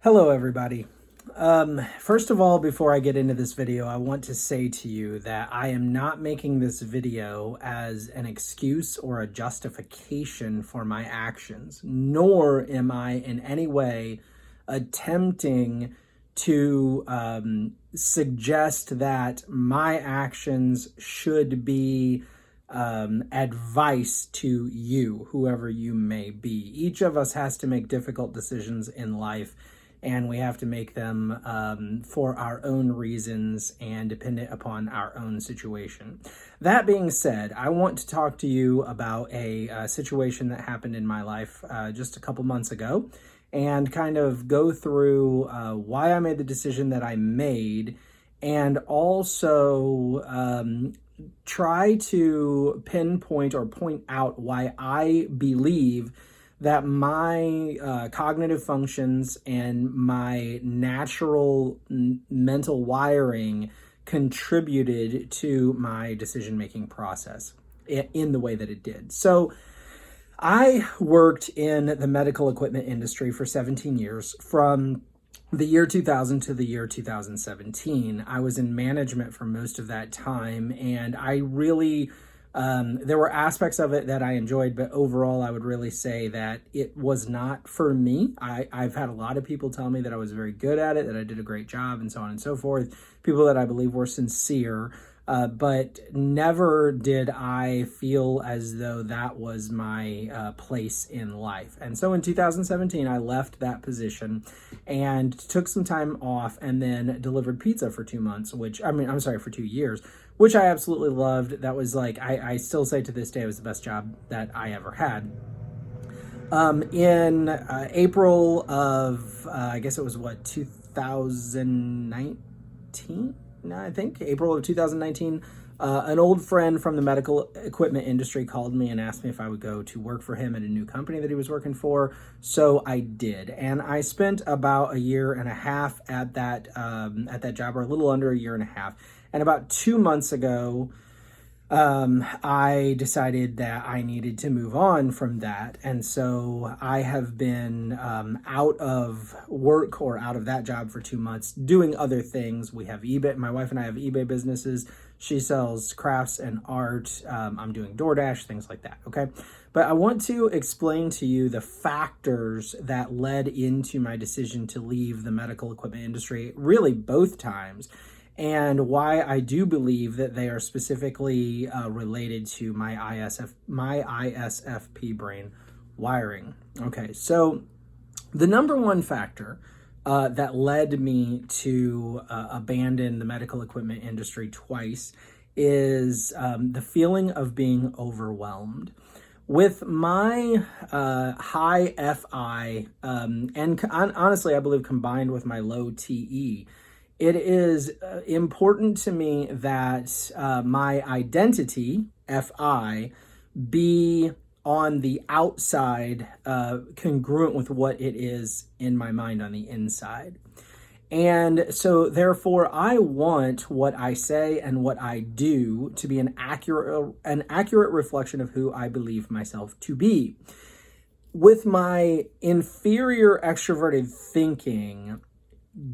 Hello, everybody. First of all, before I get into this video, I want to say to you that I am not making this video as an excuse or a justification for my actions, nor am I in any way attempting to suggest that my actions should be advice to you, whoever you may be. Each of us has to make difficult decisions in life, and we have to make them for our own reasons and dependent upon our own situation. That being said, I want to talk to you about a situation that happened in my life just a couple months ago, and kind of go through why I made the decision that I made, and also try to pinpoint or point out why I believe that my cognitive functions and my natural mental wiring contributed to my decision-making process in the way that it did. So I worked in the medical equipment industry for 17 years, from the year 2000 to the year 2017. I was in management for most of that time, and I really there were aspects of it that I enjoyed, but overall, I would really say that it was not for me. I've had a lot of people tell me that I was very good at it, that I did a great job, and so on and so forth. People that I believe were sincere, but never did I feel as though that was my place in life. And so in 2017, I left that position and took some time off, and then delivered pizza for 2 months, for 2 years, which I absolutely loved. That was like, I still say to this day, it was the best job that I ever had. In April of, I guess it was 2019? No, I think April of 2019, an old friend from the medical equipment industry called me and asked me if I would go to work for him at a new company that he was working for. So I did, and I spent about a year and a half at that job, or a little under a year and a half. And about 2 months ago, I decided that I needed to move on from that. And so I have been out of work, or out of that job, for 2 months, doing other things. We have eBay. My wife and I have eBay businesses. She sells crafts and art. I'm doing DoorDash, things like that. Okay. But I want to explain to you the factors that led into my decision to leave the medical equipment industry, really both times, and why I do believe that they are specifically related to my ISFP brain wiring. Okay, so the number one factor that led me to abandon the medical equipment industry twice is the feeling of being overwhelmed. With my high FI, and honestly, I believe combined with my low TE, it is important to me that my identity, FI, be on the outside congruent with what it is in my mind on the inside. And so therefore, I want what I say and what I do to be an accurate reflection of who I believe myself to be. With my inferior extroverted thinking,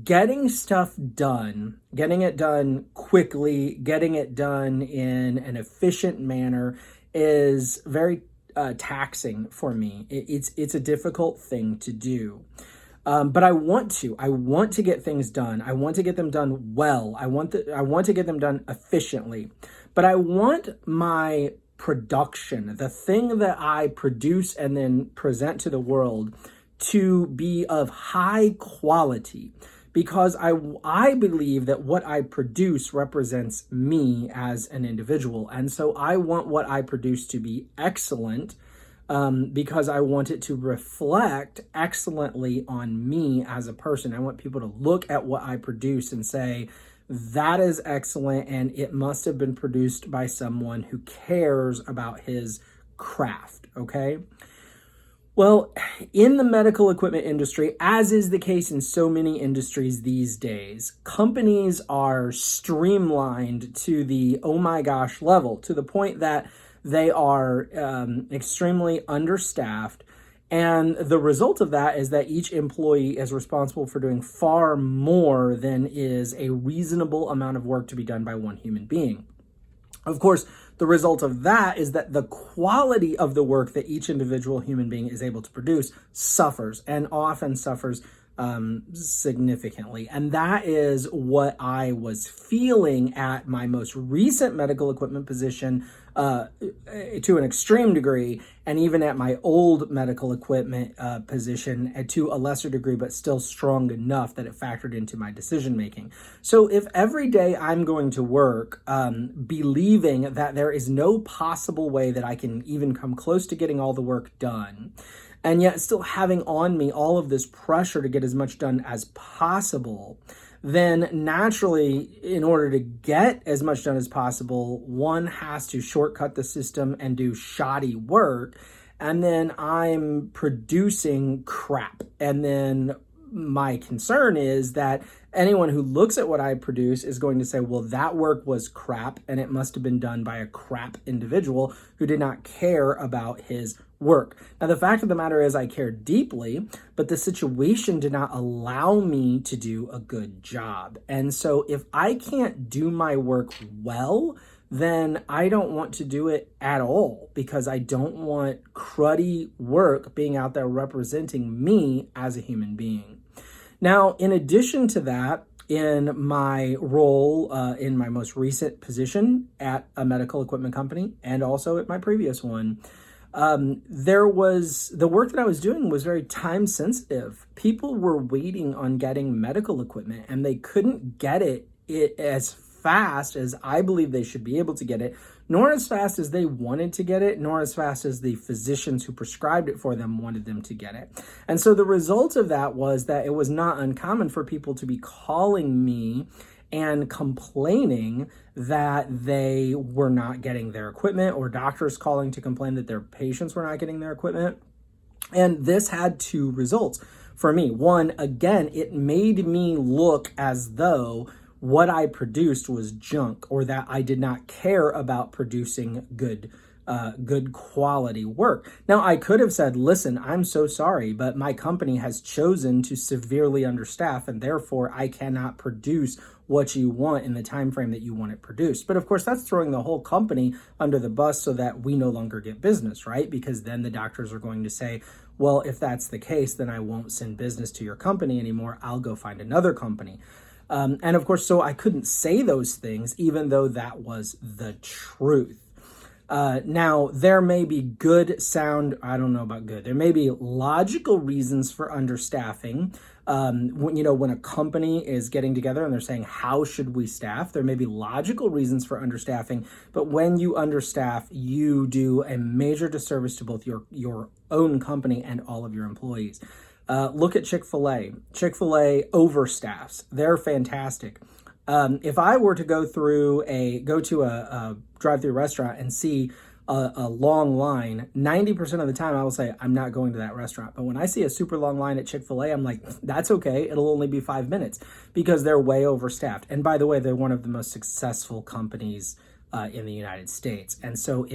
getting stuff done, getting it done quickly, getting it done in an efficient manner is very taxing for me. It's a difficult thing to do. But I want to get things done. I want to get them done well. I want to get them done efficiently. But I want my production, the thing that I produce and then present to the world, to be of high quality, because I believe that what I produce represents me as an individual. And so I want what I produce to be excellent, because I want it to reflect excellently on me as a person. I want people to look at what I produce and say, that is excellent, and it must have been produced by someone who cares about his craft, okay? Well, in the medical equipment industry, as is the case in so many industries these days, companies are streamlined to the oh my gosh level, to the point that they are extremely understaffed And the result of that is that each employee is responsible for doing far more than is a reasonable amount of work to be done by one human being. Of course, the result of that is that the quality of the work that each individual human being is able to produce suffers, and often suffers significantly. And that is what I was feeling at my most recent medical equipment position to an extreme degree, and even at my old medical equipment position to a lesser degree, but still strong enough that it factored into my decision making. So if every day I'm going to work believing that there is no possible way that I can even come close to getting all the work done, and yet still having on me all of this pressure to get as much done as possible, then naturally, in order to get as much done as possible, one has to shortcut the system and do shoddy work. And then I'm producing crap. And then my concern is that anyone who looks at what I produce is going to say, well, that work was crap, and it must have been done by a crap individual who did not care about his work. Now, the fact of the matter is I care deeply, but the situation did not allow me to do a good job. And so if I can't do my work well, then I don't want to do it at all, because I don't want cruddy work being out there representing me as a human being. Now, in addition to that, in my role in my most recent position at a medical equipment company, and also at my previous one, the work that I was doing was very time sensitive. People were waiting on getting medical equipment, and they couldn't get it as fast as I believe they should be able to get it, nor as fast as they wanted to get it, nor as fast as the physicians who prescribed it for them wanted them to get it. And so the result of that was that it was not uncommon for people to be calling me and complaining that they were not getting their equipment, or doctors calling to complain that their patients were not getting their equipment. And this had two results for me. One, again, it made me look as though what I produced was junk, or that I did not care about producing good quality work. Now, I could have said, listen, I'm so sorry, but my company has chosen to severely understaff, and therefore I cannot produce what you want in the time frame that you want it produced. But of course, that's throwing the whole company under the bus so that we no longer get business, right? Because then the doctors are going to say, well, if that's the case, then I won't send business to your company anymore. I'll go find another company. And of course, so I couldn't say those things, even though that was the truth. Now, there may be I don't know about good. There may be logical reasons for understaffing. When a company is getting together and they're saying, how should we staff? There may be logical reasons for understaffing, but when you understaff, you do a major disservice to both your own company and all of your employees. Look at Chick-fil-A. Chick-fil-A overstaffs. They're fantastic. If I were to go to a drive-through restaurant and see a long line, 90% of the time I will say, I'm not going to that restaurant. But when I see a super long line at Chick-fil-A, I'm like, that's okay. It'll only be 5 minutes, because they're way overstaffed. And by the way, they're one of the most successful companies in the United States. And so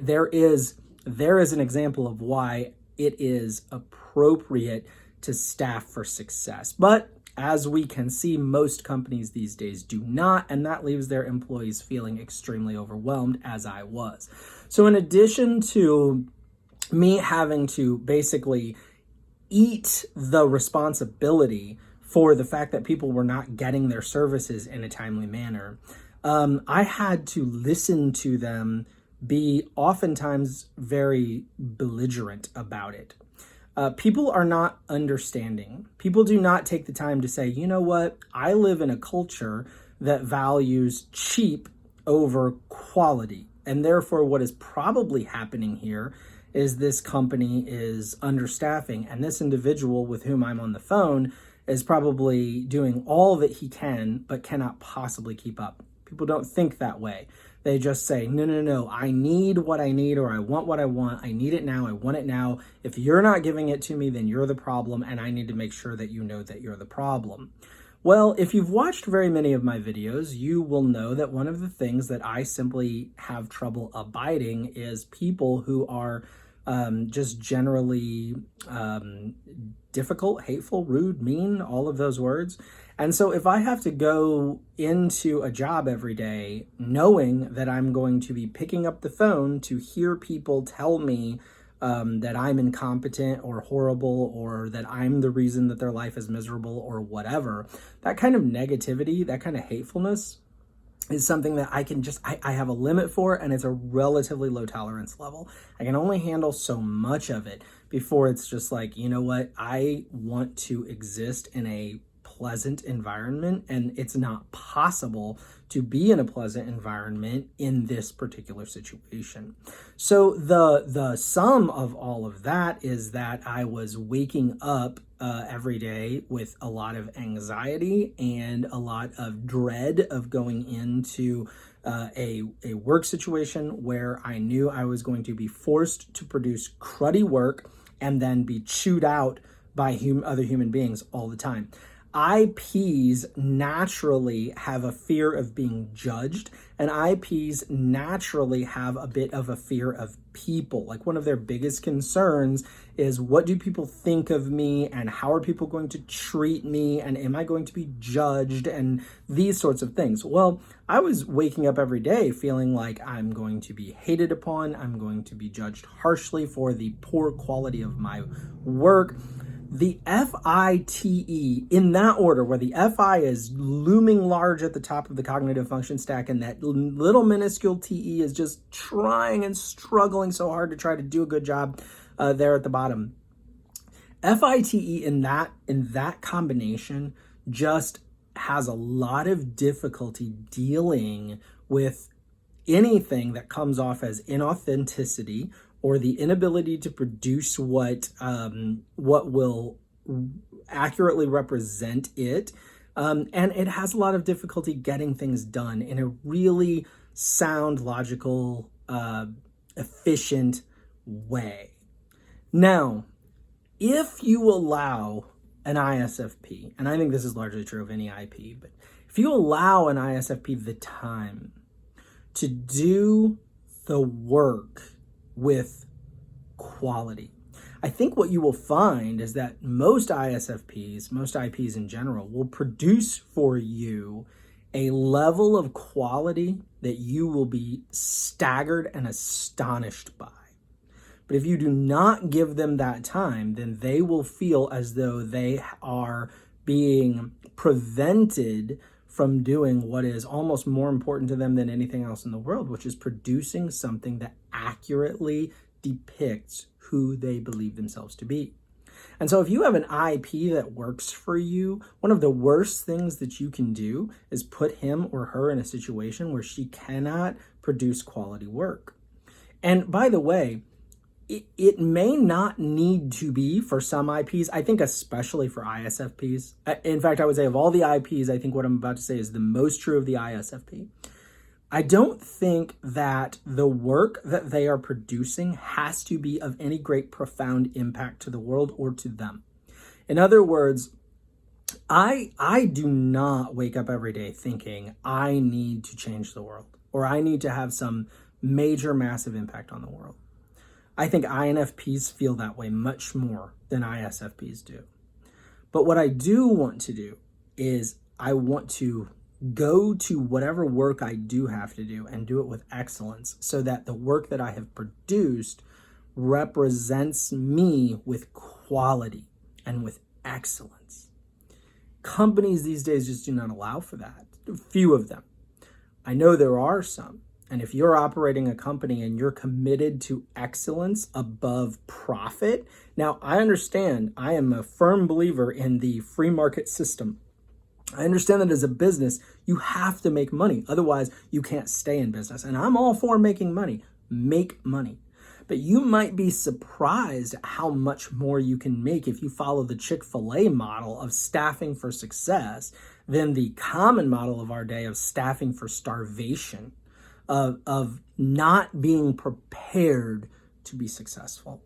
there is an example of why it is appropriate to staff for success. But as we can see, most companies these days do not, and that leaves their employees feeling extremely overwhelmed, as I was. So in addition to me having to basically eat the responsibility for the fact that people were not getting their services in a timely manner, I had to listen to them be oftentimes very belligerent about it. People are not understanding. People do not take the time to say, you know what, I live in a culture that values cheap over quality. And therefore, what is probably happening here is this company is understaffing, and this individual with whom I'm on the phone is probably doing all that he can, but cannot possibly keep up. People don't think that way. They just say, no, I need what I need, or I want what I want. I need it now. I want it now. If you're not giving it to me, then you're the problem, and I need to make sure that you know that you're the problem. Well, if you've watched very many of my videos, you will know that one of the things that I simply have trouble abiding is people who are just generally difficult, hateful, rude, mean, all of those words. And so if I have to go into a job every day knowing that I'm going to be picking up the phone to hear people tell me that I'm incompetent or horrible, or that I'm the reason that their life is miserable or whatever, that kind of negativity, that kind of hatefulness is something that I have a limit for, and it's a relatively low tolerance level. I can only handle so much of it before it's just like, you know what, I want to exist in a pleasant environment, and it's not possible to be in a pleasant environment in this particular situation. So the sum of all of that is that I was waking up every day with a lot of anxiety and a lot of dread of going into a work situation where I knew I was going to be forced to produce cruddy work and then be chewed out by other human beings all the time. IPs naturally have a fear of being judged, and IPs naturally have a bit of a fear of people. Like, one of their biggest concerns is, what do people think of me, and how are people going to treat me, and am I going to be judged, and these sorts of things. Well, I was waking up every day feeling like I'm going to be hated upon, I'm going to be judged harshly for the poor quality of my work. The FITE, in that order, where the FI is looming large at the top of the cognitive function stack, and that little minuscule TE is just trying and struggling so hard to try to do a good job there at the bottom. FITE in that combination just has a lot of difficulty dealing with anything that comes off as inauthenticity, or the inability to produce what will accurately represent it. And it has a lot of difficulty getting things done in a really sound, logical, efficient way. Now, if you allow an ISFP, and I think this is largely true of any IP, but if you allow an ISFP the time to do the work with quality, I think what you will find is that most ISFPs, most IPs in general, will produce for you a level of quality that you will be staggered and astonished by. But if you do not give them that time, then they will feel as though they are being prevented from doing what is almost more important to them than anything else in the world, which is producing something that accurately depicts who they believe themselves to be. And so if you have an IP that works for you, one of the worst things that you can do is put him or her in a situation where she cannot produce quality work. And by the way, it may not need to be for some IPs. I think especially for ISFPs. In fact, I would say of all the IPs, I think what I'm about to say is the most true of the ISFP. I don't think that the work that they are producing has to be of any great profound impact to the world or to them. In other words, I do not wake up every day thinking I need to change the world, or I need to have some major, massive impact on the world. I think INFPs feel that way much more than ISFPs do. But what I do want to do is I want to go to whatever work I do have to do and do it with excellence, so that the work that I have produced represents me with quality and with excellence. Companies these days just do not allow for that. Few of them. I know there are some. And if you're operating a company and you're committed to excellence above profit, now I understand, I am a firm believer in the free market system. I understand that as a business, you have to make money. Otherwise, you can't stay in business. And I'm all for making money. Make money. But you might be surprised at how much more you can make if you follow the Chick-fil-A model of staffing for success than the common model of our day of staffing for starvation. Of not being prepared to be successful.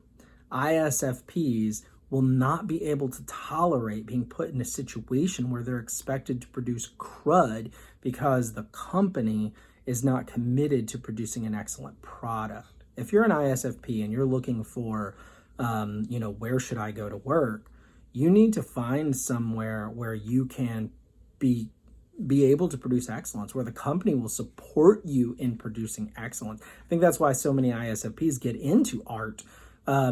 ISFPs will not be able to tolerate being put in a situation where they're expected to produce crud because the company is not committed to producing an excellent product. If you're an ISFP and you're looking for, where should I go to work? You need to find somewhere where you can be able to produce excellence, where the company will support you in producing excellence. I think that's why so many ISFPs get into art. I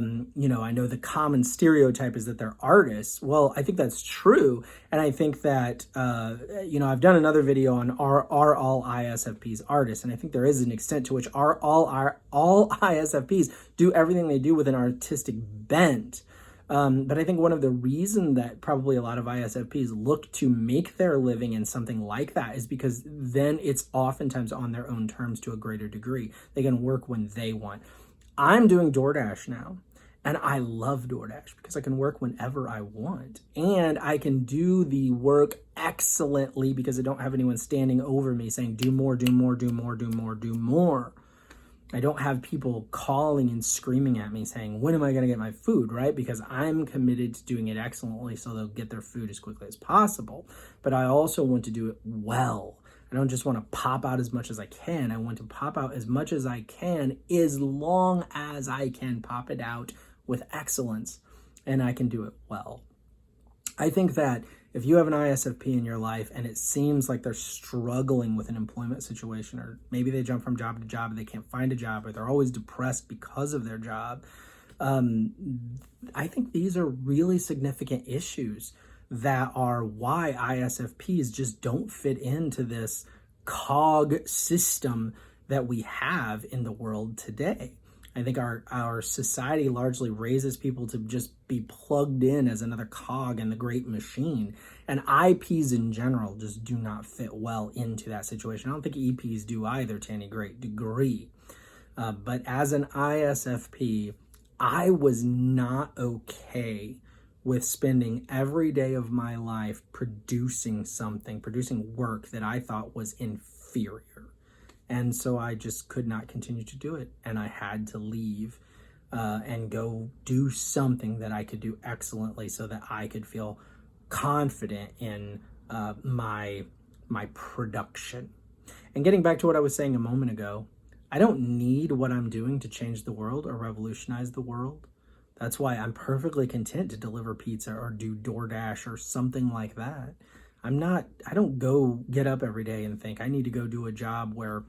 know the common stereotype is that they're artists. Well, I think that's true. And I think that, I've done another video on are all ISFPs artists? And I think there is an extent to which all ISFPs do everything they do with an artistic bent. But I think one of the reasons that probably a lot of ISFPs look to make their living in something like that is because then it's oftentimes on their own terms to a greater degree. They can work when they want. I'm doing DoorDash now, and I love DoorDash because I can work whenever I want, and I can do the work excellently because I don't have anyone standing over me saying, do more, do more, do more, do more, do more. I don't have people calling and screaming at me saying, when am I going to get my food, right? Because I'm committed to doing it excellently so they'll get their food as quickly as possible. But I also want to do it well. I don't just want to pop out as much as I can. I want to pop out as much as I can as long as I can pop it out with excellence and I can do it well. I think that if you have an ISFP in your life and it seems like they're struggling with an employment situation, or maybe they jump from job to job and they can't find a job, or they're always depressed because of their job, I think these are really significant issues that are why ISFPs just don't fit into this cog system that we have in the world today. I think our society largely raises people to just be plugged in as another cog in the great machine. And IPs in general just do not fit well into that situation. I don't think EPs do either to any great degree. But as an ISFP, I was not okay with spending every day of my life producing work that I thought was inferior. And so I just could not continue to do it. And I had to leave and go do something that I could do excellently so that I could feel confident in my production. And getting back to what I was saying a moment ago, I don't need what I'm doing to change the world or revolutionize the world. That's why I'm perfectly content to deliver pizza or do DoorDash or something like that. I don't go get up every day and think I need to go do a job where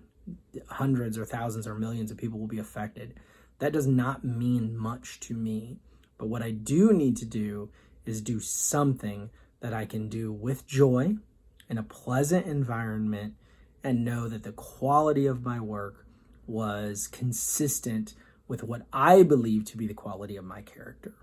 hundreds or thousands or millions of people will be affected. That does not mean much to me. But what I do need to do is do something that I can do with joy in a pleasant environment and know that the quality of my work was consistent with what I believe to be the quality of my character.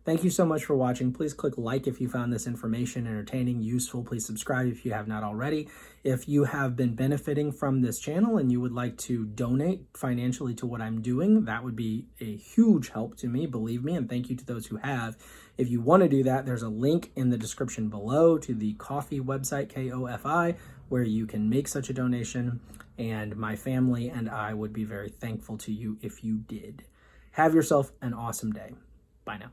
Thank you so much for watching. Please click like if you found this information entertaining, useful. Please subscribe if you have not already. If you have been benefiting from this channel and you would like to donate financially to what I'm doing, that would be a huge help to me, believe me, and thank you to those who have. If you want to do that, there's a link in the description below to the Ko-fi website, K-O-F-I, where you can make such a donation, and my family and I would be very thankful to you if you did. Have yourself an awesome day. Bye now.